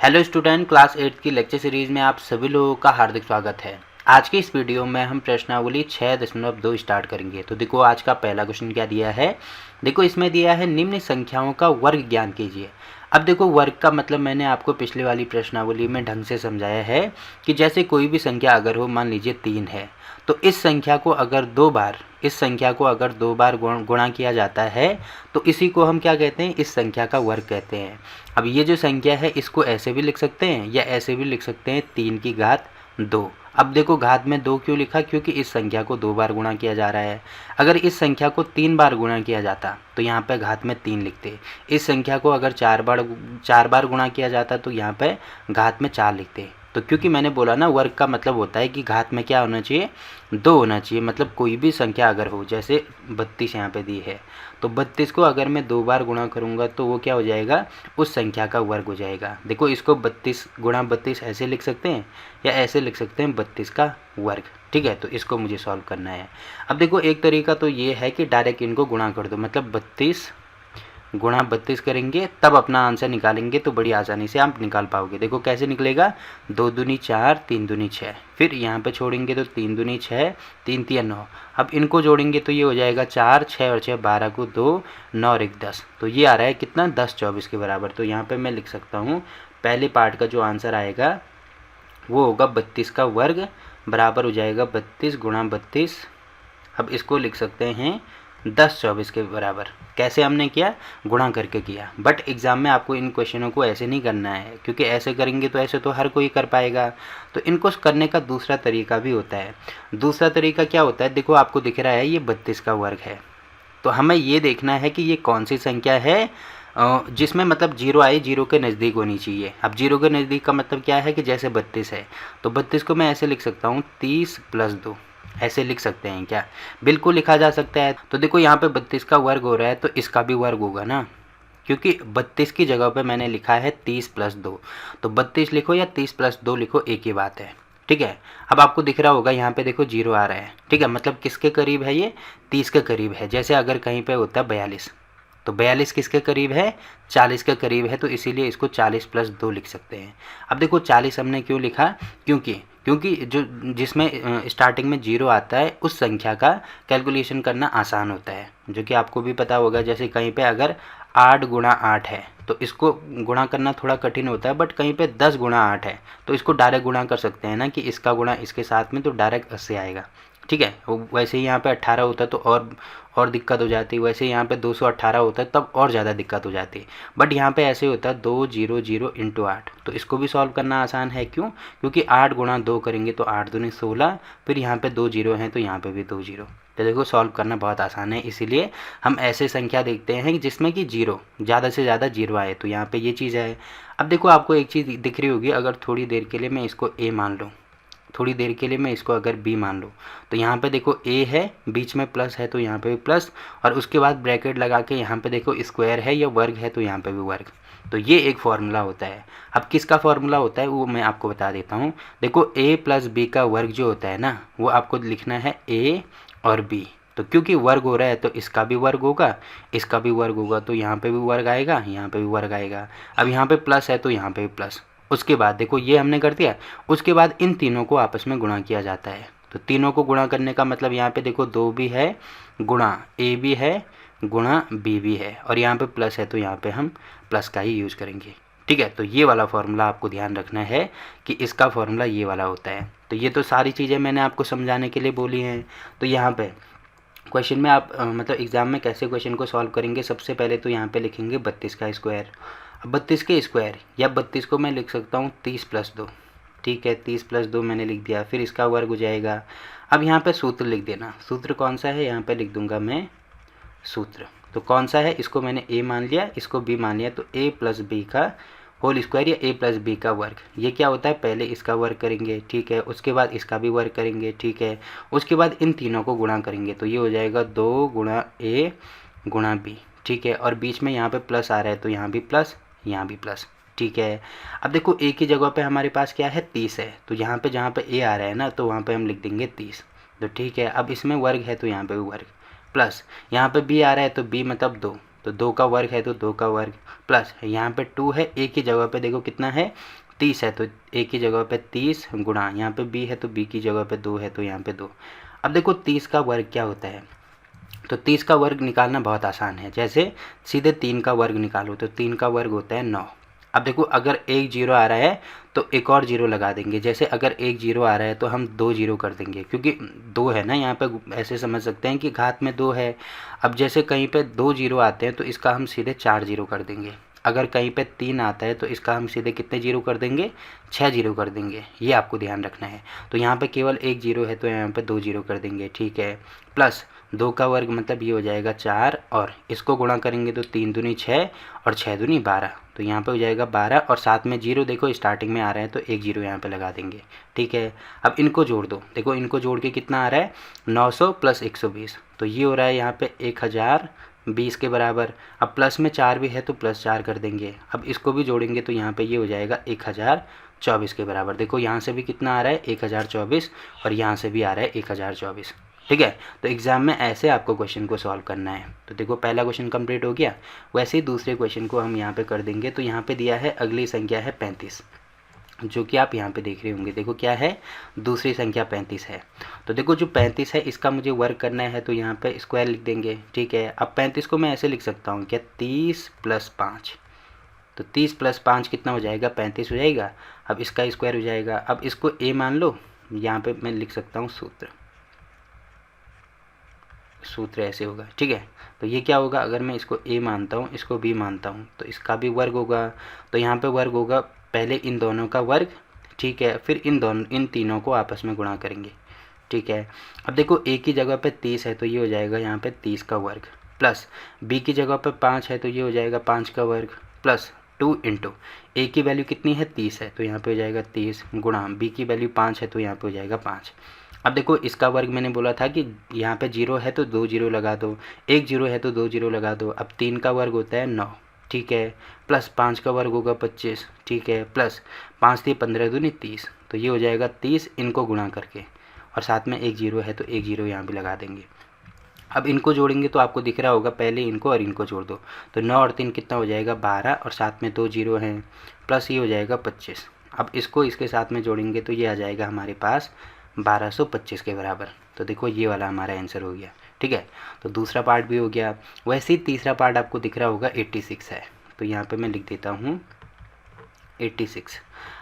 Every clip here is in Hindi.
हेलो स्टूडेंट, क्लास 8 की लेक्चर सीरीज में आप सभी लोगों का हार्दिक स्वागत है। आज की इस वीडियो में हम प्रश्नावली 6.2 स्टार्ट करेंगे। तो देखो आज का पहला क्वेश्चन क्या दिया है। देखो इसमें दिया है निम्न संख्याओं का वर्ग ज्ञात कीजिए। अब देखो वर्ग का मतलब मैंने आपको पिछले वाली प्रश्नावली में ढंग से समझाया है कि जैसे कोई भी संख्या अगर हो, मान लीजिए 3 है, तो इस संख्या को अगर दो बार गुणा किया जाता है तो इसी को हम क्या कहते हैं, इस संख्या का वर्ग कहते हैं। अब ये जो संख्या है इसको ऐसे भी लिख सकते हैं या ऐसे भी लिख सकते हैं, 3 की घात 2। अब देखो घात में 2 क्यों लिखा, क्योंकि इस संख्या को 2 बार गुणा किया जा रहा है। अगर इस संख्या को 3 बार गुणा किया जाता तो यहाँ पे घात में 3 लिखते। इस संख्या को अगर 4 बार गुणा किया जाता तो यहाँ पे घात में 4 लिखते। तो क्योंकि मैंने बोला ना, वर्ग का मतलब होता है कि घात में क्या होना चाहिए, 2 होना चाहिए। मतलब कोई भी संख्या अगर हो, जैसे 32 यहाँ पे दी है, तो 32 को अगर मैं 2 बार गुणा करूँगा तो वो क्या हो जाएगा, उस संख्या का वर्ग हो जाएगा। देखो इसको 32 गुणा 32 ऐसे लिख सकते हैं या ऐसे लिख सकते हैं, 32 का वर्ग। ठीक है, तो इसको मुझे सॉल्व करना है। अब देखो एक तरीका तो ये है कि डायरेक्ट इनको गुणा कर दो, मतलब 32 गुणा 32 करेंगे तब अपना आंसर निकालेंगे तो बड़ी आसानी से आप निकाल पाओगे। देखो कैसे निकलेगा, 2 दूनी 4, 3 दूनी 6, फिर यहाँ पे छोड़ेंगे तो 3 दूनी 6, 3 3 9। अब इनको जोड़ेंगे तो ये हो जाएगा 4, 6 और 6 12 को 2, 9 और 1 10। तो ये आ रहा है कितना, 10 24 के बराबर। तो यहाँ पर मैं लिख सकता हूँ पहले पार्ट का जो आंसर आएगा वो होगा 32 का वर्ग बराबर हो जाएगा 32 गुणा 32। अब इसको लिख सकते हैं 10 24 के बराबर। कैसे हमने किया, गुणा करके किया। बट एग्ज़ाम में आपको इन क्वेश्चनों को ऐसे नहीं करना है, क्योंकि ऐसे करेंगे तो ऐसे तो हर कोई कर पाएगा। तो इनको करने का दूसरा तरीका भी होता है। दूसरा तरीका क्या होता है, देखो आपको दिख रहा है ये 32 का वर्ग है, तो हमें ये देखना है कि ये कौन सी संख्या है जिसमें मतलब 0 आए, 0 के नज़दीक होनी चाहिए। अब 0 के नज़दीक का मतलब क्या है कि जैसे 32 है तो 32 को मैं ऐसे लिख सकता हूँ 30 + 2, ऐसे लिख सकते हैं क्या, बिल्कुल लिखा जा सकता है। तो देखो यहाँ पे 32 का वर्ग हो रहा है तो इसका भी वर्ग होगा ना, क्योंकि 32 की जगह पे मैंने लिखा है 30 + 2। तो 32 लिखो या 30 + 2 लिखो, एक ही बात है। ठीक है, अब आपको दिख रहा होगा यहाँ पे देखो 0 आ रहा है। ठीक है, मतलब किसके करीब है, ये 30 के करीब है। जैसे अगर कहीं पे होता है 42, तो 42 किसके करीब है, 40 के करीब है, तो इसीलिए इसको 40 + 2 लिख सकते हैं। अब देखो 40 हमने क्यों लिखा, क्योंकि जो जिसमें स्टार्टिंग में 0 आता है उस संख्या का कैलकुलेशन करना आसान होता है, जो कि आपको भी पता होगा। जैसे कहीं पे अगर 8 × 8 है तो इसको गुणा करना थोड़ा कठिन होता है, बट कहीं पे 10 × 8 है तो इसको डायरेक्ट गुणा कर सकते हैं ना, कि इसका गुणा इसके साथ में तो डायरेक्ट 80 आएगा। ठीक है, वैसे ही यहाँ पे 18 होता है तो और दिक्कत हो जाती है। वैसे यहाँ पे 218 होता है तब और ज़्यादा दिक्कत हो जाती है। बट यहाँ पे ऐसे होता है 2 0 0 × 8, तो इसको भी सॉल्व करना आसान है। क्यों, क्योंकि 8 × 2 करेंगे तो 8 दूनी 16, फिर यहाँ पे 2 0 हैं तो यहाँ पे भी 2 0। तो देखो सॉल्व करना बहुत आसान है, इसीलिए हम ऐसे संख्या देखते हैं जिसमें कि 0 ज़्यादा से ज़्यादा 0 आए। तो यहाँ पर ये चीज़ है। अब देखो आपको एक चीज़ दिख रही होगी, अगर थोड़ी देर के लिए मैं इसको A मान लूँ, थोड़ी देर के लिए मैं इसको अगर B मान लूँ, तो यहाँ पे देखो A है, बीच में प्लस है तो यहाँ पे भी प्लस, और उसके बाद ब्रैकेट लगा के यहाँ पे देखो स्क्वायर है या वर्ग है तो यहाँ पे भी वर्ग। तो ये एक फार्मूला होता है। अब किसका फार्मूला होता है वो मैं आपको बता देता हूँ। देखो A + B का वर्ग जो होता है ना, वो आपको लिखना है A और B। तो क्योंकि वर्ग हो रहा है तो इसका भी वर्ग होगा, इसका भी वर्ग होगा, तो यहाँ पे भी वर्ग आएगा, यहाँ पे भी वर्ग आएगा। अब यहाँ पे प्लस है तो यहाँ पे भी प्लस। उसके बाद देखो ये हमने कर दिया, उसके बाद इन तीनों को आपस में गुणा किया जाता है। तो तीनों को गुणा करने का मतलब यहाँ पे देखो 2 भी है गुणा A भी है गुणा B भी है, और यहाँ पे प्लस है तो यहाँ पे हम प्लस का ही यूज़ करेंगे। ठीक है, तो ये वाला फार्मूला आपको ध्यान रखना है कि इसका फार्मूला ये वाला होता है। तो ये तो सारी चीज़ें मैंने आपको समझाने के लिए बोली हैं। तो यहाँ पे क्वेश्चन में आप मतलब एग्ज़ाम में कैसे क्वेश्चन को सॉल्व करेंगे, सबसे पहले तो यहाँ पे लिखेंगे 32 का स्क्वायर। अब 32 के स्क्वायर या 32 को मैं लिख सकता हूँ 30 + 2। ठीक है, 30 + 2 मैंने लिख दिया, फिर इसका वर्ग हो जाएगा। अब यहाँ पे सूत्र लिख देना, सूत्र कौन सा है, यहाँ पे लिख दूंगा मैं सूत्र। तो कौन सा है, इसको मैंने A मान लिया, इसको B मान लिया, तो A + B का होल स्क्वायर या A + B का वर्ग। ये क्या होता है, पहले इसका वर्ग करेंगे, ठीक है, उसके बाद इसका भी वर्ग करेंगे, ठीक है, उसके बाद इन तीनों को गुणा करेंगे तो ये हो जाएगा 2 × A × B। ठीक है, और बीच में यहाँ पे प्लस आ रहा है तो यहाँ भी प्लस, यहाँ भी प्लस। ठीक है, अब देखो A की जगह पे हमारे पास क्या है, 30 है, तो यहाँ पे जहाँ पे A आ रहा है ना तो वहाँ पे हम लिख देंगे 30। तो ठीक है, अब इसमें वर्ग है तो यहाँ पे भी वर्ग, प्लस यहाँ पे B आ रहा है तो B मतलब 2, तो 2 का वर्ग है तो 2 का वर्ग, प्लस यहाँ पे 2 है, a की जगह पे देखो कितना है 30 है, तो a की जगह पे 30 गुणा यहाँ पे b है तो b की जगह पे 2 है तो यहाँ पे 2। अब देखो 30 का वर्ग क्या होता है, तो 30 का वर्ग निकालना बहुत आसान है, जैसे सीधे 3 का वर्ग निकालो तो 3 का वर्ग होता है 9। अब देखो अगर एक जीरो आ रहा है तो एक और जीरो लगा देंगे, जैसे अगर एक जीरो आ रहा है तो हम 2 जीरो कर देंगे, क्योंकि 2 है ना यहाँ पे, ऐसे समझ सकते हैं कि घात में 2 है। अब जैसे कहीं पे 2 जीरो आते हैं तो इसका हम सीधे 4 जीरो कर देंगे, अगर कहीं पे 3 आता है तो इसका हम सीधे कितने जीरो कर देंगे, 6 जीरो कर देंगे, ये आपको ध्यान रखना है। तो यहाँ पे केवल एक जीरो है तो यहाँ पे 2 जीरो कर देंगे, ठीक है। प्लस 2 का वर्ग मतलब ये हो जाएगा 4, और इसको गुणा करेंगे तो 3 दूनी 6 और 6 दूनी 12, तो यहाँ पे हो जाएगा 12, और साथ में जीरो देखो स्टार्टिंग में आ रहा है तो एक जीरो यहाँ पे लगा देंगे, ठीक है। अब इनको जोड़ दो, देखो इनको जोड़ के कितना आ रहा है 900 प्लस 120, तो ये हो रहा है यहाँ पे 1020 के बराबर। अब प्लस में 4 भी है तो प्लस 4 कर देंगे, अब इसको भी जोड़ेंगे तो यहाँ पे ये हो जाएगा 1024 के बराबर। देखो यहाँ से भी कितना आ रहा है 1024, और यहाँ से भी आ रहा है 1024, ठीक है। तो एग्ज़ाम में ऐसे आपको क्वेश्चन को सॉल्व करना है। तो देखो पहला क्वेश्चन कंप्लीट हो गया, वैसे ही दूसरे क्वेश्चन को हम यहाँ पे कर देंगे। तो यहाँ पे दिया है अगली संख्या है 35, जो कि आप यहाँ पे देख रहे होंगे, देखो क्या है, दूसरी संख्या 35 है। तो देखो जो 35 है इसका मुझे वर्क करना है, तो यहाँ पे स्क्वायर लिख देंगे, ठीक है। अब 35 को मैं ऐसे लिख सकता हूँ क्या, 30 + 5, तो 30 + 5 कितना हो जाएगा, 35 हो जाएगा। अब इसका स्क्वायर हो जाएगा, अब इसको a मान लो, यहाँ पे मैं लिख सकता हूँ सूत्र ऐसे होगा, ठीक है। तो ये क्या होगा, अगर मैं इसको a मानता हूँ, इसको b मानता हूँ, तो इसका भी वर्ग होगा। तो यहाँ पे वर्ग होगा पहले इन दोनों का वर्ग, ठीक है, फिर इन तीनों को आपस में गुणा करेंगे, ठीक है। अब देखो a की जगह पे 30 है तो ये हो जाएगा यहाँ पे 30 का वर्ग, प्लस b की जगह पे 5 है तो ये हो जाएगा 5 का वर्ग, प्लस 2 इंटू a की वैल्यू कितनी है 30 है तो यहाँ पे हो जाएगा 30, गुणा b की वैल्यू 5 है तो यहाँ पे हो जाएगा 5। अब देखो इसका वर्ग मैंने बोला था कि यहाँ पे 0 है तो 2 जीरो लगा दो, एक जीरो है तो 2 जीरो लगा दो। अब 3 का वर्ग होता है 9, ठीक है, प्लस 5 का वर्ग होगा 25, ठीक है, प्लस 5 × 15 दूनी 30, तो ये हो जाएगा 30 इनको गुणा करके, और साथ में एक जीरो है तो एक जीरो यहाँ भी लगा देंगे। अब इनको जोड़ेंगे तो आपको दिख रहा होगा, पहले इनको और इनको जोड़ दो, तो 9 और 3 कितना हो जाएगा 12, और साथ में 2 जीरो हैं, प्लस ये हो जाएगा 25। अब इसको इसके साथ में जोड़ेंगे तो ये आ जाएगा हमारे पास 1225 के बराबर। तो देखो ये वाला हमारा आंसर हो गया, ठीक है। तो दूसरा पार्ट भी हो गया। वैसे ही तीसरा पार्ट आपको दिख रहा होगा 86 है, तो यहाँ पे मैं लिख देता हूँ 86।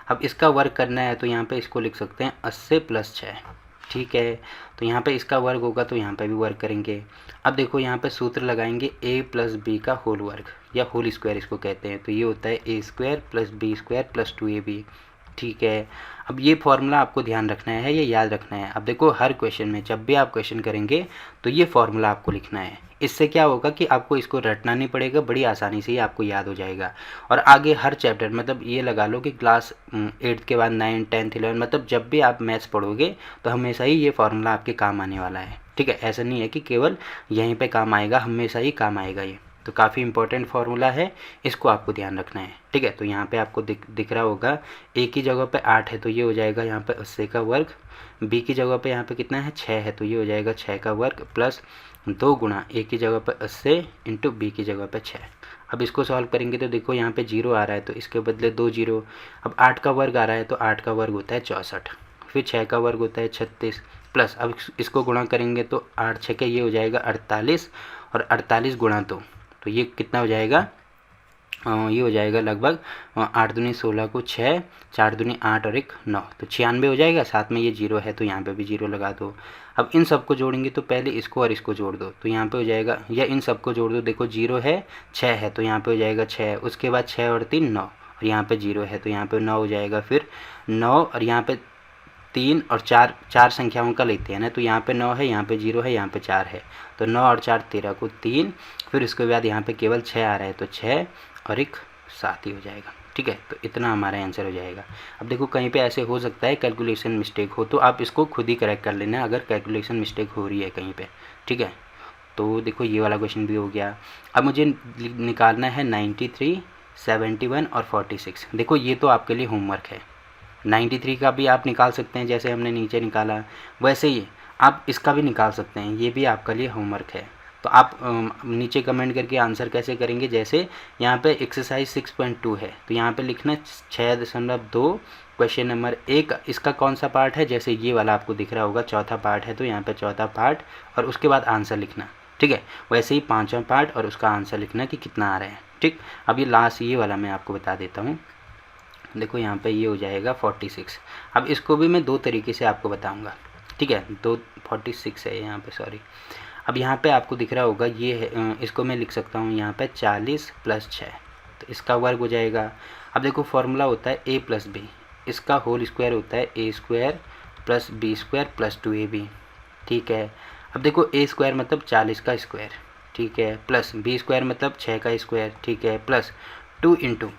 अब इसका वर्क करना है तो यहाँ पे इसको लिख सकते हैं 80 + 6, ठीक है। तो यहाँ पे इसका वर्ग होगा तो यहाँ पे भी वर्क करेंगे। अब देखो यहाँ पे सूत्र लगाएंगे a + b का होल वर्ग, या होल स्क्वायर इसको कहते हैं, तो ये होता है a² + b² + 2ab, ठीक है। अब ये फॉर्मूला आपको ध्यान रखना है, ये याद रखना है। अब देखो हर क्वेश्चन में जब भी आप क्वेश्चन करेंगे तो ये फॉर्मूला आपको लिखना है, इससे क्या होगा कि आपको इसको रटना नहीं पड़ेगा, बड़ी आसानी से ही आपको याद हो जाएगा। और आगे हर चैप्टर, मतलब ये लगा लो कि क्लास 8 के बाद 9, 10, 11, मतलब जब भी आप मैथ्स पढ़ोगे तो हमेशा ही ये फॉर्मूला आपके काम आने वाला है, ठीक है। ऐसा नहीं है कि केवल यहीं पे काम आएगा, हमेशा ही काम आएगा ये। तो काफ़ी इंपॉर्टेंट फार्मूला है, इसको आपको ध्यान रखना है, ठीक है। तो यहाँ पे आपको दिख रहा होगा a की जगह पे 8 है तो ये हो जाएगा यहाँ पे 80 का वर्ग, b की जगह पे यहाँ पे कितना है 6 है तो ये हो जाएगा 6 का वर्ग, प्लस 2 गुणा a की जगह पे 80 इंटू b की जगह पे 6। अब इसको सॉल्व करेंगे तो देखो यहाँ पे 0 आ रहा है तो इसके बदले 2 जीरो। अब 8 का वर्ग आ रहा है तो 8 का वर्ग होता है 64, फिर 6 का वर्ग होता है 36, प्लस अब इसको गुणा करेंगे तो 8 6 ये हो जाएगा 48, और 48 गुणा 2 तो ये कितना हो जाएगा, ये हो जाएगा लगभग 8 दूनी 16 को 6, 4 दूनी 8 और 1 9, तो 96 हो जाएगा। साथ में ये 0 है तो यहाँ पे भी 0 लगा दो। अब इन सबको जोड़ेंगे तो पहले इसको और इसको जोड़ दो, तो यहाँ पे हो जाएगा, या इन सबको जोड़ दो, देखो 0 है 6 है तो यहाँ पे हो जाएगा 6, उसके बाद 6 और 3 9, और यहाँ पे 0 है तो यहाँ पे 9 हो जाएगा, फिर 9, और यहाँ पे 3 और 4, 4 संख्याओं का लेते हैं ना, तो यहाँ पे 9 है, यहाँ पे 0 है, यहाँ पे 4 है, तो 9 और 4 13 को 3, फिर उसके बाद यहाँ पे केवल 6 आ रहा है तो 6 और 1 7 ही हो जाएगा, ठीक है। तो इतना हमारा आंसर हो जाएगा। अब देखो कहीं पे ऐसे हो सकता है कैलकुलेशन मिस्टेक हो, तो आप इसको खुद ही करेक्ट कर लेना अगर कैलकुलेशन मिस्टेक हो रही है कहीं पे, ठीक है। तो देखो ये वाला क्वेश्चन भी हो गया। अब मुझे निकालना है 93, 71 और 46। देखो ये तो आपके लिए होमवर्क है, 93 का भी आप निकाल सकते हैं जैसे हमने नीचे निकाला, वैसे ही आप इसका भी निकाल सकते हैं, ये भी आपके लिए होमवर्क है। तो आप नीचे कमेंट करके आंसर कैसे करेंगे, जैसे यहाँ पे एक्सरसाइज 6.2 है तो यहाँ पे लिखना 6.2 क्वेश्चन नंबर 1 इसका कौन सा पार्ट है, जैसे ये वाला आपको दिख रहा होगा चौथा पार्ट है तो यहाँ पे चौथा पार्ट और उसके बाद आंसर लिखना, ठीक है। वैसे ही पांचवा पार्ट और उसका आंसर लिखना कि कितना आ रहा है, ठीक। अब ये लास्ट ये वाला मैं आपको बता देता हूँ। देखो यहाँ पे ये हो जाएगा 46। अब इसको भी मैं दो तरीके से आपको बताऊँगा, ठीक है। 46 है यहाँ पे, सॉरी। अब यहाँ पे आपको दिख रहा होगा ये है, इसको मैं लिख सकता हूँ यहाँ पे 40 + 6 तो इसका वर्ग हो जाएगा। अब देखो फॉर्मूला होता है a + b, इसका होल स्क्वायर होता है a² + b² + 2ab, ठीक है। अब देखो a² मतलब 40 का स्क्वायर, ठीक है, प्लस b² मतलब 6 का स्क्वायर, ठीक है, प्लस 2 ×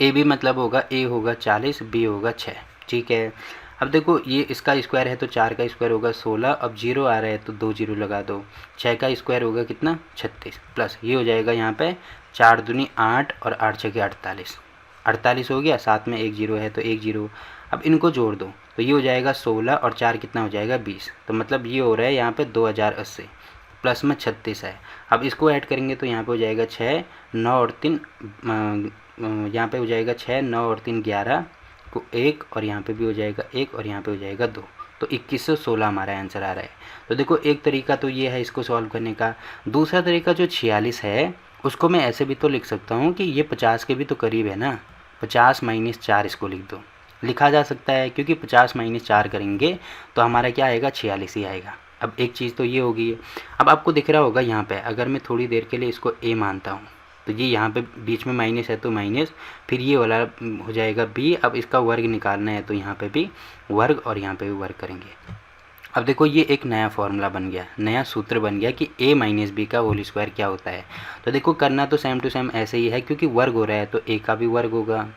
ab मतलब होगा a होगा 40, b होगा 6, ठीक है। अब देखो ये इसका स्क्वायर है तो 4 का स्क्वायर होगा 16, अब 0 आ रहा है तो 2 0 लगा दो, 6 का स्क्वायर होगा कितना 36, प्लस ये हो जाएगा यहाँ पे 4 दूनी 8 और 8 6 48, 48 हो गया, साथ में 1 0 है तो 1 0। अब इनको जोड़ दो तो ये हो जाएगा 16 और 4 कितना हो जाएगा 20, तो मतलब ये हो रहा है यहाँ पे 2080, प्लस में 36 है। अब इसको ऐड करेंगे तो यहाँ पे हो जाएगा 6 9 और 3 यहाँ पे हो जाएगा 6 9 और 3 11 को 1 और यहाँ पे भी हो जाएगा 1 और यहाँ पे हो जाएगा 2, तो 2116 हमारा आंसर आ रहा है। तो देखो एक तरीका तो ये है इसको सॉल्व करने का। दूसरा तरीका जो 46 है उसको मैं ऐसे भी तो लिख सकता हूँ कि ये 50 के भी तो करीब है ना, 50 - 4 इसको लिख दो, लिखा जा सकता है, क्योंकि 50 - 4 करेंगे तो हमारा क्या आएगा 46 ही आएगा। अब एक चीज़ तो ये होगी। अब आपको दिख रहा होगा यहाँ पे अगर मैं थोड़ी देर के लिए इसको a मानता हूँ तो ये यहाँ पे बीच में माइनस है तो माइनस, फिर ये वाला हो जाएगा b। अब इसका वर्ग निकालना है तो यहाँ पे भी वर्ग और यहाँ पे भी वर्ग करेंगे। अब देखो ये एक नया फॉर्मूला बन गया, नया सूत्र बन गया कि a - b का होल स्क्वायर क्या होता है। तो देखो करना तो सेम टू सेम ऐसे ही है, क्योंकि वर्ग हो रहा है तो a का भी वर्ग होगा,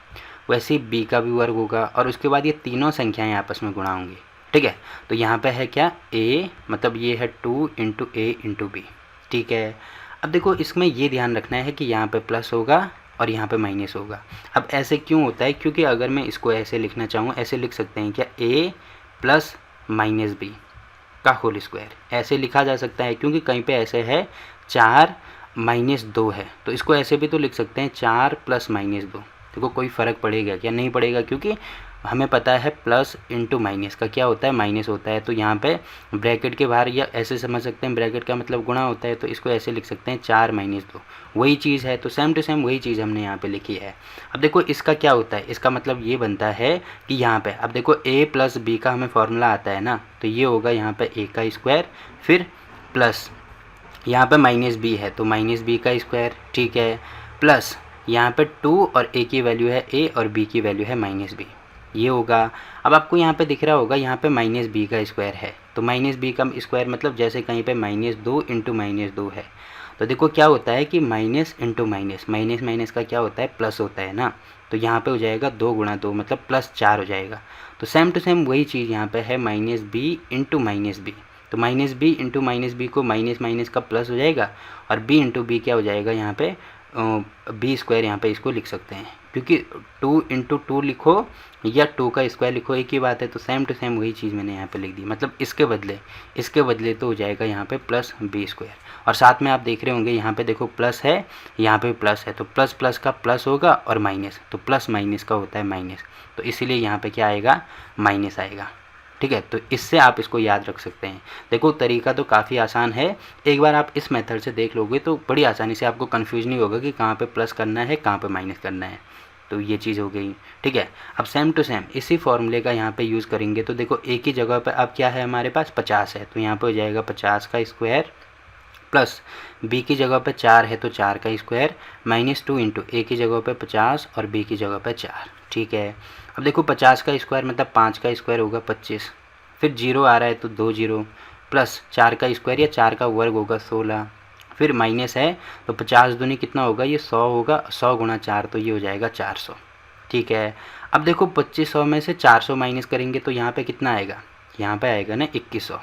वैसे ही b का भी वर्ग होगा और उसके बाद ये तीनों संख्याएँ आपस में गुणा होंगी, ठीक है। तो यहाँ पे है क्या a, मतलब ये है 2 × a × b, ठीक है। अब देखो इसमें ये ध्यान रखना है कि यहाँ पे प्लस होगा और यहाँ पे माइनस होगा। अब ऐसे क्यों होता है, क्योंकि अगर मैं इसको ऐसे लिखना चाहूँ, ऐसे लिख सकते हैं क्या a + -b का होल स्क्वायर, ऐसे लिखा जा सकता है, क्योंकि कहीं पे ऐसे है 4 - 2 है तो इसको ऐसे भी तो लिख सकते हैं 4 + -2। देखो कोई फ़र्क पड़ेगा क्या, नहीं पड़ेगा, क्योंकि हमें पता है प्लस इंटू माइनस का क्या होता है माइनस होता है। तो यहाँ पे ब्रैकेट के बाहर या ऐसे समझ सकते हैं, ब्रैकेट का मतलब गुणा होता है तो इसको ऐसे लिख सकते हैं 4 - 2, वही चीज़ है। तो सेम टू सेम वही चीज़ हमने यहाँ पे लिखी है। अब देखो इसका क्या होता है, इसका मतलब ये बनता है कि यहाँ पे अब देखो a + b का हमें फॉर्मूला आता है ना, तो ये होगा यहाँ पे a का स्क्वायर, फिर प्लस यहाँ पे -b है तो -b का स्क्वायर, ठीक है, प्लस यहाँ पे 2 और a की वैल्यू है a और b की वैल्यू है -b, ये होगा। अब आपको यहाँ पे दिख रहा होगा यहाँ पे -b का स्क्वायर है, तो -b का स्क्वायर मतलब जैसे कहीं पे -2 × -2 है, तो देखो क्या होता है कि minus into minus, minus minus का क्या होता है प्लस होता है ना, तो यहाँ पे हो जाएगा 2 × 2 मतलब +4 हो जाएगा। तो सेम टू सेम वही चीज़ यहाँ पे है -b × -b, तो -b × -b को माइनस माइनस का प्लस हो जाएगा और b × b क्या हो जाएगा यहाँ पे b² यहाँ पे इसको लिख सकते हैं, क्योंकि 2 × 2 लिखो या 2 का स्क्वायर लिखो एक ही बात है। तो सेम टू सेम वही चीज़ मैंने यहाँ पे लिख दी, मतलब इसके बदले तो हो जाएगा यहाँ पे +b²। और साथ में आप देख रहे होंगे यहाँ पे देखो प्लस है, यहाँ पे प्लस है, तो प्लस प्लस का प्लस होगा और माइनस, तो प्लस माइनस का होता है माइनस, तो इसीलिए यहाँ पे क्या आएगा माइनस आएगा, ठीक है। तो इससे आप इसको याद रख सकते हैं। देखो तरीका तो काफ़ी आसान है, एक बार आप इस मेथड से देख लोगे तो बड़ी आसानी से आपको कन्फ्यूज नहीं होगा कि कहाँ पे प्लस करना है कहाँ पे माइनस करना है। तो ये चीज़ हो गई, ठीक है। अब सेम टू सेम इसी फॉर्मूले का यहाँ पे यूज़ करेंगे। तो देखो एक ही जगह पे अब क्या है हमारे पास 50 है, तो यहाँ पे हो जाएगा 50 का स्क्वायर प्लस b की जगह पे 4 है तो 4 का स्क्वायर -2 × a की जगह पे 50 और b की जगह पे 4, ठीक है। अब देखो 50 का स्क्वायर मतलब 5 का स्क्वायर होगा 25, फिर 0 आ रहा है तो 2 0 प्लस 4 का स्क्वायर या 4 का वर्ग होगा 16, फिर माइनस है तो 50 दूनी कितना होगा ये 100 होगा, 100 × 4 तो ये हो जाएगा 400, ठीक है। अब देखो 2500 में से 400 माइनस करेंगे तो यहाँ पे कितना आएगा, यहाँ पे आएगा ना 2100,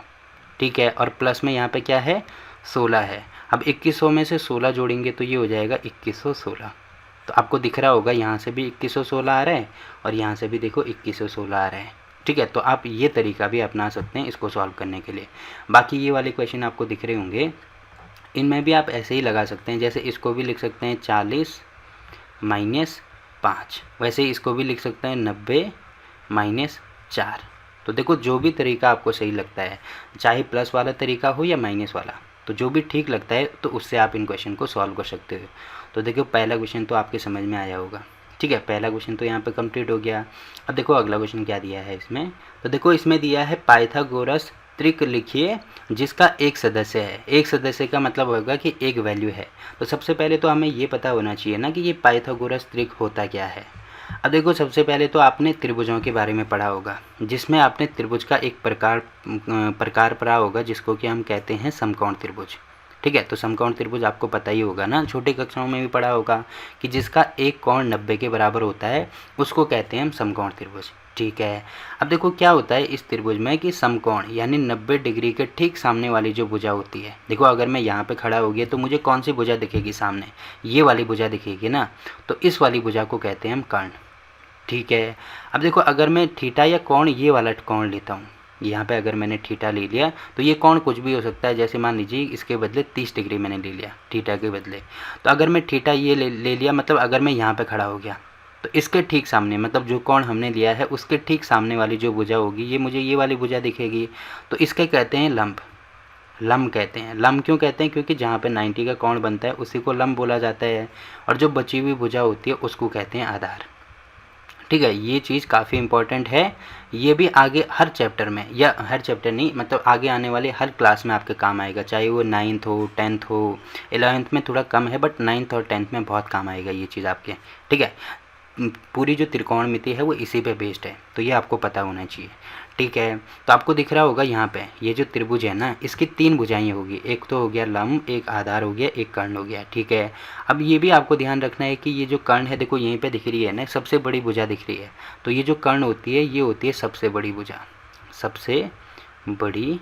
ठीक है। और प्लस में यहाँ पे क्या है 16 है। अब 2100 में से 16 जोड़ेंगे तो ये हो जाएगा 2116। तो आपको दिख रहा होगा यहाँ से भी 2116 आ रहा है और यहाँ से भी देखो 2116 आ रहा है, ठीक है। तो आप ये तरीका भी अपना सकते हैं इसको सॉल्व करने के लिए। बाकी ये वाले क्वेश्चन आपको दिख रहे होंगे, इनमें भी आप ऐसे ही लगा सकते हैं, जैसे इसको भी लिख सकते हैं 40 माइनस 5, वैसे ही इसको भी लिख सकते हैं 90 माइनस 4। तो देखो जो भी तरीका आपको सही लगता है, चाहे प्लस वाला तरीका हो या माइनस वाला, तो जो भी ठीक लगता है तो उससे आप इन क्वेश्चन को सॉल्व कर सकते हो। तो देखो पहला क्वेश्चन तो आपके समझ में आया होगा, ठीक है, पहला क्वेश्चन तो यहाँ पे कंप्लीट हो गया। अब देखो अगला क्वेश्चन क्या दिया है इसमें, तो देखो इसमें दिया है पाइथागोरस त्रिक लिखिए जिसका एक सदस्य है। एक सदस्य का मतलब होगा कि एक वैल्यू है। तो सबसे पहले तो हमें ये पता होना चाहिए ना कि ये पाइथागोरस त्रिक होता क्या है। अब देखो सबसे पहले तो आपने त्रिभुजों के बारे में पढ़ा होगा, जिसमें आपने त्रिभुज का एक प्रकार पढ़ा होगा जिसको कि हम कहते हैं समकोण त्रिभुज, ठीक है। तो समकोण त्रिभुज आपको पता ही होगा ना, छोटी कक्षाओं में भी पढ़ा होगा कि जिसका एक कोण 90 के बराबर होता है उसको कहते हैं हम समकोण त्रिभुज, ठीक है। अब देखो क्या होता है इस त्रिभुज में कि समकोण यानी 90 डिग्री के ठीक सामने वाली जो भुजा होती है, देखो अगर मैं यहाँ पे खड़ा हो गया तो मुझे कौन सी भुजा दिखेगी सामने, ये वाली भुजा दिखेगी ना, तो इस वाली भुजा को कहते हैं हम कर्ण, ठीक है। अब देखो अगर मैं थीटा या कोण ये वाला कोण लेता हूँ, यहाँ पे अगर मैंने थीटा ले लिया तो ये कोण कुछ भी हो सकता है, जैसे मान लीजिए इसके बदले 30 डिग्री मैंने ले लिया थीटा के बदले, तो अगर मैं थीटा ये ले लिया, मतलब अगर मैं यहाँ पे खड़ा हो गया तो इसके ठीक सामने, मतलब जो कोण हमने लिया है उसके ठीक सामने वाली जो भुजा होगी ये मुझे ये वाली भुजा दिखेगी, तो इसके कहते हैं लंब। लंब कहते हैं। लंब क्यों कहते हैं, क्योंकि जहाँ पे 90 का कोण बनता है उसी को लंब बोला जाता है, और जो बची हुई भुजा होती है उसको कहते हैं आधार, ठीक है। ये चीज़ काफ़ी इंपॉर्टेंट है, ये भी आगे हर चैप्टर में, या हर चैप्टर नहीं मतलब आगे आने वाले हर क्लास में आपके काम आएगा, चाहे वो 9th हो 10th हो 11th में थोड़ा कम है, बट 9th और 10th में बहुत काम आएगा ये चीज़ आपके, ठीक है। पूरी जो त्रिकोणमिति है वो इसी पे बेस्ड है, तो ये आपको पता होना चाहिए, ठीक है। तो आपको दिख रहा होगा यहाँ पे ये जो त्रिभुज है ना, इसकी 3 भुजाएं होगी, एक तो हो गया लंब, एक आधार हो गया, एक कर्ण हो गया, ठीक है। अब ये भी आपको ध्यान रखना है कि ये जो कर्ण है देखो यहीं पे दिख रही है ना, सबसे बड़ी भुजा दिख रही है, तो ये जो कर्ण होती है ये होती है सबसे बड़ी भुजा, सबसे बड़ी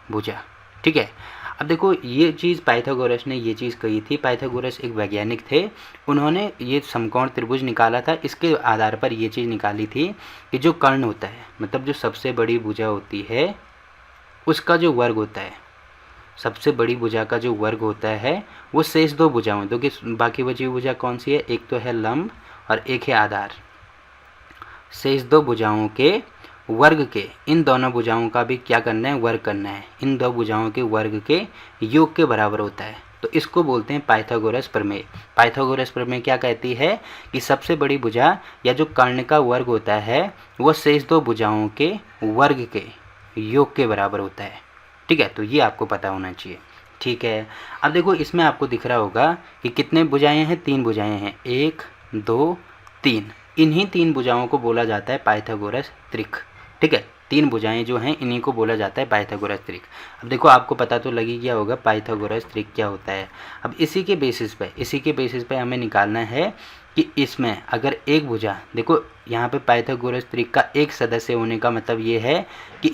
भुजा, ठीक है। अब देखो ये चीज़ पाइथागोरस ने ये चीज़ कही थी, पाइथागोरस एक वैज्ञानिक थे, उन्होंने ये समकोण त्रिभुज निकाला था, इसके आधार पर ये चीज़ निकाली थी कि जो कर्ण होता है, मतलब जो सबसे बड़ी भुजा होती है उसका जो वर्ग होता है, सबसे बड़ी भुजा का जो वर्ग होता है वो शेष 2 भुजाओं, तो कि बाकी बची हुई भुजा कौन सी है, एक तो है लंब और एक है आधार, शेष 2 भुजाओं के वर्ग के, इन दोनों भुजाओं का भी क्या करना है, वर्ग करना है, इन 2 भुजाओं के वर्ग के योग के बराबर होता है, तो इसको बोलते हैं पाइथागोरस प्रमेय। पाइथागोरस प्रमेय क्या कहती है कि सबसे बड़ी भुजा या जो कर्ण का वर्ग होता है वो शेष 2 भुजाओं के वर्ग के योग के बराबर होता है, ठीक है। तो ये आपको पता होना चाहिए, ठीक है। अब देखो इसमें आपको दिख रहा होगा कि कितने भुजाएं हैं, 3 भुजाएं हैं, 1 2 3, इन्हीं 3 भुजाओं को बोला जाता है पाइथागोरस त्रिक, ठीक है। 3 भुजाएं जो हैं इन्हीं को बोला जाता है पाइथागोरस त्रिक। अब देखो आपको पता तो लग ही गया होगा पाइथागोरस त्रिक क्या होता है। अब इसी के बेसिस पे हमें निकालना है कि इसमें अगर एक भुजा, देखो यहाँ पे पाइथागोरस त्रिक का एक सदस्य होने का मतलब ये है कि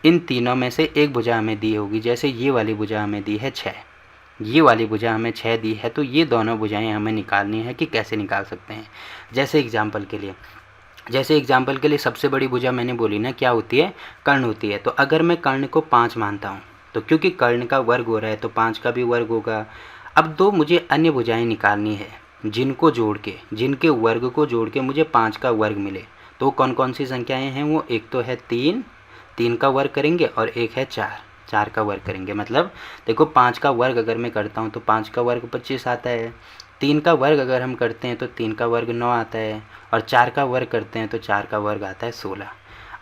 इन तीनों में से एक भुजा हमें दी होगी, जैसे ये वाली भुजा हमें दी है 6, ये वाली भुजा हमें 6 दी है, तो ये दोनों भुजाएं हमें निकालनी है कि कैसे निकाल सकते हैं। जैसे एग्जाम्पल के लिए सबसे बड़ी भुजा मैंने बोली ना क्या होती है, कर्ण होती है। तो अगर मैं कर्ण को 5 मानता हूँ तो क्योंकि कर्ण का वर्ग हो रहा है तो 5 का भी वर्ग होगा। अब 2 मुझे अन्य भुजाएं निकालनी है जिनके वर्ग को जोड़ के मुझे 5 का वर्ग मिले, तो कौन कौन सी संख्याएँ हैं वो, एक तो है 3 का वर्ग करेंगे और एक है 4 का वर्ग करेंगे। मतलब देखो 5 का वर्ग अगर मैं करता हूँ तो 5 का वर्ग 25 आता है, 3 का वर्ग अगर हम करते हैं तो 3 का वर्ग 9 आता है, और 4 का वर्ग करते हैं तो 4 का वर्ग आता है 16।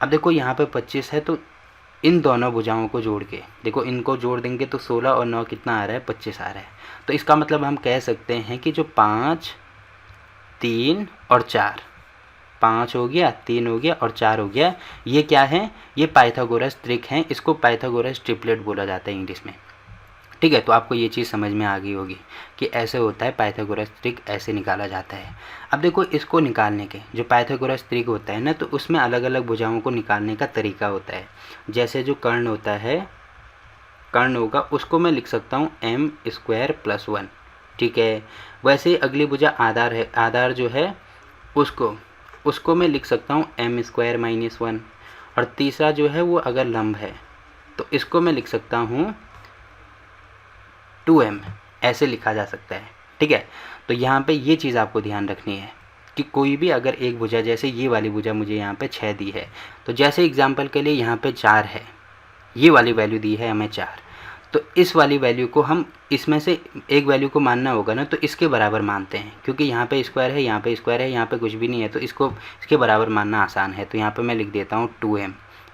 अब देखो यहाँ पे 25 है, तो इन दोनों भुजाओं को जोड़ के देखो, इनको जोड़ देंगे तो 16 और 9 कितना आ रहा है, 25 आ रहा है। तो इसका मतलब हम कह सकते हैं कि जो 5 3 और 4, 5 हो गया, 3 हो गया और 4 हो गया, ये क्या है, ये पाइथागोरस त्रिक हैं। इसको पाइथागोरस ट्रिपलेट बोला जाता है इंग्लिश में, ठीक है। तो आपको ये चीज़ समझ में आ गई होगी कि ऐसे होता है पाइथागोरस त्रिक, ऐसे निकाला जाता है। अब देखो इसको निकालने के, जो पाइथागोरस त्रिक होता है ना, तो उसमें अलग अलग भुजाओं को निकालने का तरीका होता है। जैसे जो कर्ण होता है, कर्ण होगा उसको मैं लिख सकता हूँ m² + 1, ठीक है। वैसे ही अगली भुजा आधार है, आधार जो है उसको मैं लिख सकता हूँ m² - 1, और तीसरा जो है वो अगर लंब है तो इसको मैं लिख सकता हूँ 2m ऐसे लिखा जा सकता है। ठीक है, तो यहाँ पे ये चीज़ आपको ध्यान रखनी है कि कोई भी अगर एक भुजा, जैसे ये वाली भुजा मुझे यहाँ पे 6 दी है, तो जैसे एग्जाम्पल के लिए यहाँ पे 4 है, ये वाली वैल्यू दी है हमें 4, तो इस वाली वैल्यू को हम इसमें से एक वैल्यू को मानना होगा ना, तो इसके बराबर मानते हैं, क्योंकि यहाँ पे स्क्वायर है, यहाँ पे स्क्वायर है, यहाँ पे कुछ भी नहीं है, तो इसको इसके बराबर मानना आसान है। तो यहाँ पे मैं लिख देता हूँ 2m,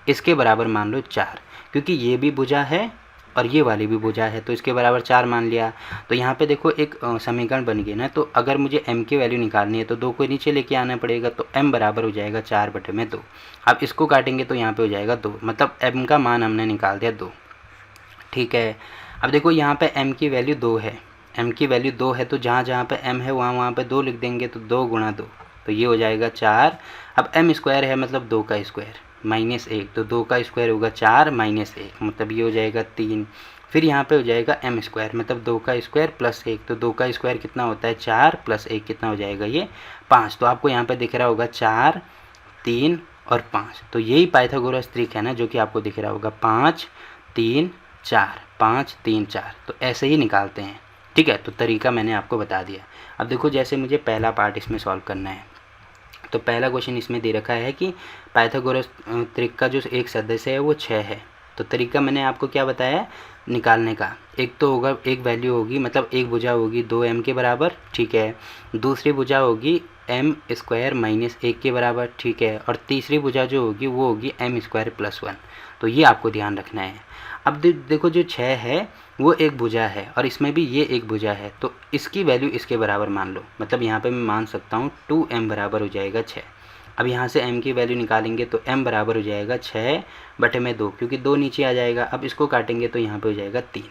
इसके बराबर मान लो 4, क्योंकि ये भी भुजा है और ये वाली भी भुजा है, तो इसके बराबर 4 मान लिया। तो यहाँ पे देखो एक समीकरण बन गया ना, तो अगर मुझे m की वैल्यू निकालनी है तो 2 को नीचे लेके आना पड़ेगा, तो m बराबर हो जाएगा 4/2। अब इसको काटेंगे तो यहाँ पे हो जाएगा 2, मतलब m का मान हमने निकाल दिया 2। ठीक है, अब देखो यहाँ पे m की वैल्यू 2 है, m की वैल्यू 2 है, तो जहाँ जहाँ पे m है वहाँ पे 2 लिख देंगे, तो 2 × 2, तो ये हो जाएगा 4। अब m स्क्वायर है मतलब 2 का स्क्वायर -1, तो 2 का स्क्वायर होगा 4 -1, मतलब ये हो जाएगा 3। फिर यहाँ पे हो जाएगा m स्क्वायर, मतलब 2 का स्क्वायर +1, तो 2 का स्क्वायर कितना होता है 4 + 1 कितना हो जाएगा ये 5। तो आपको यहाँ पे दिख रहा होगा 4, 3 और 5, तो यही पाइथागोरस त्रिक है ना, जो कि आपको दिख रहा होगा 5, 3, 4, 5, 3, 4, तो ऐसे ही निकालते हैं। ठीक है, तो तरीका मैंने आपको बता दिया। अब देखो जैसे मुझे पहला पार्ट इसमें सॉल्व करना है, तो पहला क्वेश्चन इसमें दे रखा है कि पाइथागोरस त्रिक का जो एक सदस्य है वो 6 है। तो तरीका मैंने आपको क्या बताया निकालने का, एक तो होगा, एक वैल्यू होगी, मतलब एक भुजा होगी 2m के बराबर, ठीक है, दूसरी भुजा होगी m² -1 के बराबर, ठीक है, और तीसरी भुजा जो होगी वो होगी m² +1। तो ये आपको ध्यान रखना है। अब देखो जो 6 है वो एक भुजा है और इसमें भी ये एक भुजा है, तो इसकी वैल्यू इसके बराबर मान लो, मतलब यहाँ पे मैं मान सकता हूँ 2m बराबर हो जाएगा 6। अब यहाँ से m की वैल्यू निकालेंगे तो m बराबर हो जाएगा 6/2, क्योंकि 2 नीचे आ जाएगा। अब इसको काटेंगे तो यहाँ पे हो जाएगा 3,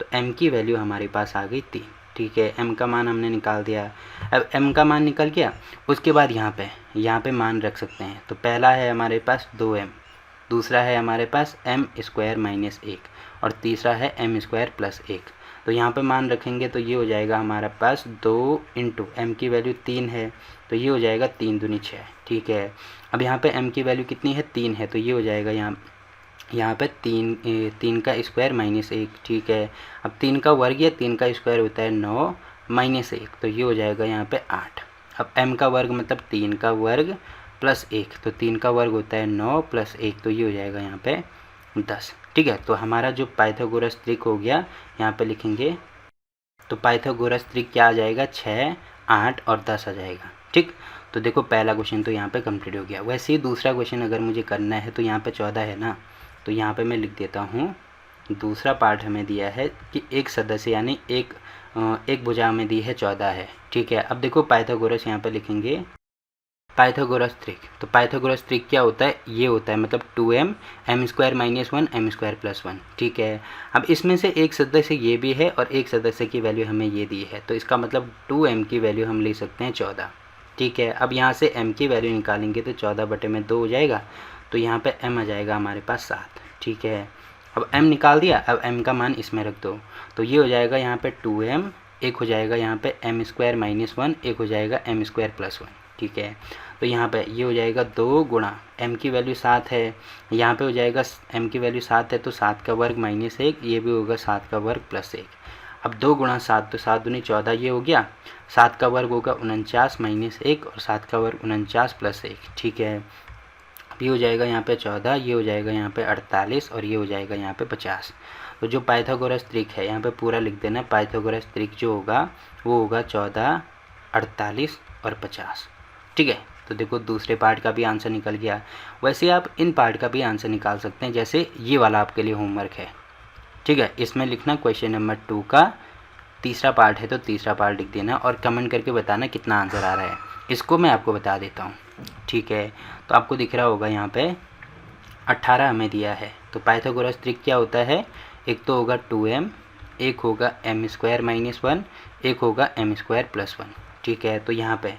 तो m की वैल्यू हमारे पास आ गई 3। ठीक है, m का मान हमने निकाल दिया। अब m का मान निकल गया, उसके बाद यहाँ पे मान रख सकते हैं। तो पहला है हमारे पास 2m, दूसरा है हमारे पास m² -1 और तीसरा है m² +1। तो यहाँ पे मान रखेंगे तो ये हो जाएगा हमारे पास 2 × m की वैल्यू 3 है, तो ये हो जाएगा 3 दूनी 6। ठीक है, अब यहाँ पे m की वैल्यू कितनी है 3 है, तो ये हो जाएगा यहाँ पे 3 का स्क्वायर -1। ठीक है, अब 3 का वर्ग या 3 का स्क्वायर होता है 9 -1, तो ये हो जाएगा यहाँ पे 8। अब m का वर्ग मतलब 3 का वर्ग +1, तो 3 का वर्ग होता है 9 + 1, तो ये हो जाएगा यहाँ पे 10। ठीक है, तो हमारा जो पाइथागोरस त्रिक हो गया, यहाँ पे लिखेंगे, तो पाइथागोरस त्रिक क्या आ जाएगा 6, 8 और 10 आ जाएगा। ठीक, तो देखो पहला क्वेश्चन तो यहाँ पे कंप्लीट हो गया। वैसे ही दूसरा क्वेश्चन अगर मुझे करना है तो यहाँ पे 14 है ना, तो यहाँ पे मैं लिख देता हूँ, दूसरा पार्ट हमें दिया है कि एक सदस्य यानी एक भुजा में दी है 14 है। ठीक है, अब देखो पाइथागोरस यहाँ पे लिखेंगे पाइथागोरस त्रिक। तो पाइथागोरस त्रिक क्या होता है, ये होता है मतलब 2m m² -1 m² +1। ठीक है, अब इसमें से एक सदस्य ये भी है और एक सदस्य की वैल्यू हमें ये दी है, तो इसका मतलब 2m की वैल्यू हम ले सकते हैं 14। ठीक है, अब यहाँ से m की वैल्यू निकालेंगे तो 14/2 हो जाएगा, तो यहाँ पे m आ जाएगा हमारे पास 7। ठीक है, अब m निकाल दिया, अब m का मान इसमें रख दो, तो ये हो जाएगा यहाँ पे 2m, एक हो जाएगा यहाँ पे m² -1, एक हो जाएगा m² +1। ठीक है, तो यहाँ पे ये हो जाएगा 2 × m की वैल्यू 7 है, यहाँ पे हो जाएगा m की वैल्यू 7 है, तो 7 का वर्ग -1, ये भी होगा 7 का वर्ग +1। अब 2 × 7, तो 7 दूनी 14, ये हो गया, 7 का वर्ग होगा 49 -1 और 7 का वर्ग 49 +1। ठीक है, अब ये हो जाएगा यहाँ पे 14, ये हो जाएगा यहाँ पे 48 और ये हो जाएगा यहाँ पे 50। तो जो पाइथागोरस त्रिक है यहाँ पे पूरा लिख देना, पाइथागोरस त्रिक जो होगा वो होगा 14, 48 और 50। ठीक है, तो देखो दूसरे पार्ट का भी आंसर निकल गया। वैसे आप इन पार्ट का भी आंसर निकाल सकते हैं, जैसे ये वाला आपके लिए होमवर्क है। ठीक है, इसमें लिखना क्वेश्चन नंबर 2 का तीसरा पार्ट है, तो तीसरा पार्ट लिख देना और कमेंट करके बताना कितना आंसर आ रहा है। इसको मैं आपको बता देता हूँ। ठीक है, तो आपको दिख रहा होगा यहाँ पे 18 हमें दिया है। तो पाइथागोरस त्रिक क्या होता है, एक तो होगा 2m, एक होगा m² -1, एक होगा m² +1। ठीक है, तो यहाँ पे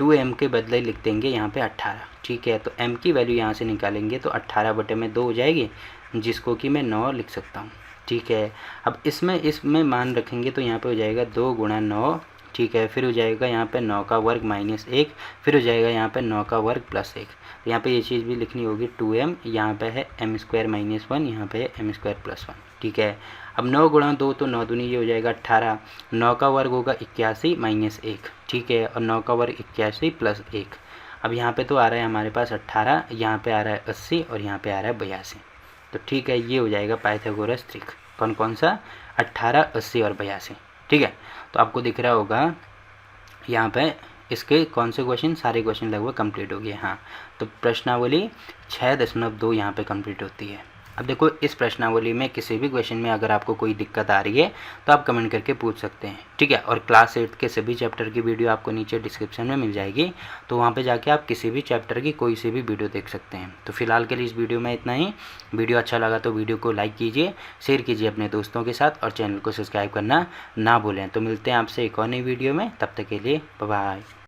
2m के बदले लिख देंगे यहाँ पे 18। ठीक है, तो m की वैल्यू यहाँ से निकालेंगे तो 18/2 हो जाएगी, जिसको कि मैं 9 लिख सकता हूँ। ठीक है, अब इसमें मान रखेंगे तो यहाँ पे हो जाएगा 2 × 9। ठीक है, फिर हो जाएगा यहाँ पे 9 का वर्ग -1, फिर हो जाएगा यहाँ पे 9 का वर्ग +1। तो यहाँ पे ये चीज़ भी लिखनी होगी 2m, यहाँ पे है m² -1, यहाँ पे है m² +1। ठीक है। अब 9 गुणा 2 तो 9 दूनी ये हो जाएगा 18, 9 का वर्ग होगा 81 माइनस 1, ठीक है, और 9 का वर्ग 81 प्लस 1। अब यहाँ पे तो आ रहा है हमारे पास 18, यहाँ पे आ रहा है 80 और यहाँ पे आ रहा है 82। तो ठीक है, ये हो जाएगा पाइथागोरस त्रिक। कौन कौन सा? 18, 80 और 82, ठीक है। तो आपको दिख रहा होगा यहाँ पे इसके कौन से क्वेश्चन, सारे क्वेश्चन लगभग कंप्लीट हो गए। हाँ, तो प्रश्नावली 6.2 यहाँ पे कंप्लीट होती है। अब देखो, इस प्रश्नावली में किसी भी क्वेश्चन में अगर आपको कोई दिक्कत आ रही है तो आप कमेंट करके पूछ सकते हैं, ठीक है। और क्लास 8 के सभी चैप्टर की वीडियो आपको नीचे डिस्क्रिप्शन में मिल जाएगी, तो वहाँ पे जाके आप किसी भी चैप्टर की कोई सी भी वीडियो देख सकते हैं। तो फिलहाल के लिए इस वीडियो में इतना ही। वीडियो अच्छा लगा तो वीडियो को लाइक कीजिए, शेयर कीजिए अपने दोस्तों के साथ और चैनल को सब्सक्राइब करना ना भूलें। तो मिलते हैं आपसे एक और नई वीडियो में, तब तक के लिए बाय बाय।